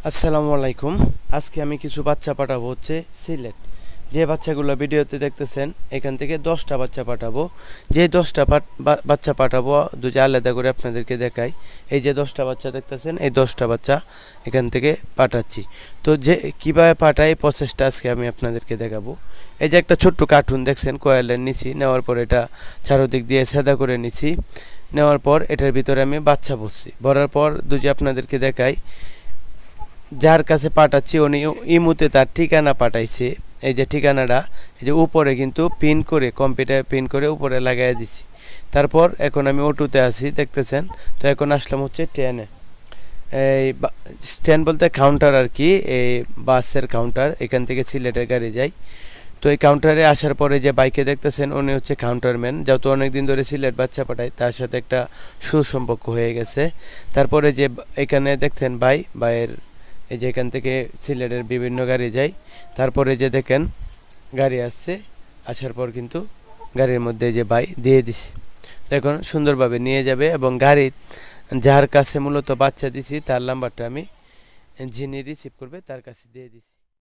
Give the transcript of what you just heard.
আসসালামু আলাইকুম। আজকে আমি কিছু বাচ্চা পাঠাবো হচ্ছে সিলেট। যে বাচ্চাগুলো ভিডিওতে দেখতেছেন এখান থেকে 10টা বাচ্চা পাঠাবো। যে 10টা বাচ্চা পাঠাবো দুটো আলাদা করে আপনাদেরকে দেখাই। এই যে 10টা বাচ্চা দেখতেছেন, এই 10টা বাচ্চা এখান থেকে পাঠাচ্ছি। তো যে কীভাবে পাঠাই এই প্রসেসটা আজকে আমি আপনাদেরকে দেখাবো। এই যে একটা ছোট্ট কার্টুন দেখছেন, কয়েলের নিছি, নেওয়ার পর এটা চারোদিক দিয়ে সাদা করে নিছি। নেওয়ার পর এটার ভিতরে আমি বাচ্চা ভরছি। ভরার পর দুটো আপনাদেরকে দেখাই। যার কাছে পাঠাচ্ছি উনি ইমুতে তার ঠিকানা পাঠাইছে। এই যে ঠিকানাটা এই যে উপরে কিন্তু পিন করে, কম্পিউটারে পিন করে উপরে লাগাই দিছি। তারপর এখন আমি অটোতে আছি দেখতেছেন। তো এখন আসলাম হচ্ছে ট্রেনে। এই স্ট্যান্ড বলতে কাউন্টার আর কি, এই বাসের কাউন্টার। এখান থেকে সিলেটের গাড়ি যায়। তো এই কাউন্টারে আসার পরে যে বাইকে দেখতেছেন উনি হচ্ছে কাউন্টারম্যান, যেহেতু অনেকদিন ধরে সিলেট বাচ্চা পাঠায়, তার সাথে একটা সুসম্পর্ক হয়ে গেছে। তারপরে যে এখানে দেখছেন ভাইয়ের এই যে এখান থেকে সিলেটের বিভিন্ন গাড়ি যায়। তারপরে যে দেখেন গাড়ি আসছে, আসার পর কিন্তু গাড়ির মধ্যে যে ভাই দিয়ে দিছে। এখন সুন্দরভাবে নিয়ে যাবে এবং গাড়ি যার কাছে মূলত বাচ্চা দিছি তার নাম্বারটা আমি যিনি রিসিভ করবে তার কাছে দিয়ে দিছি।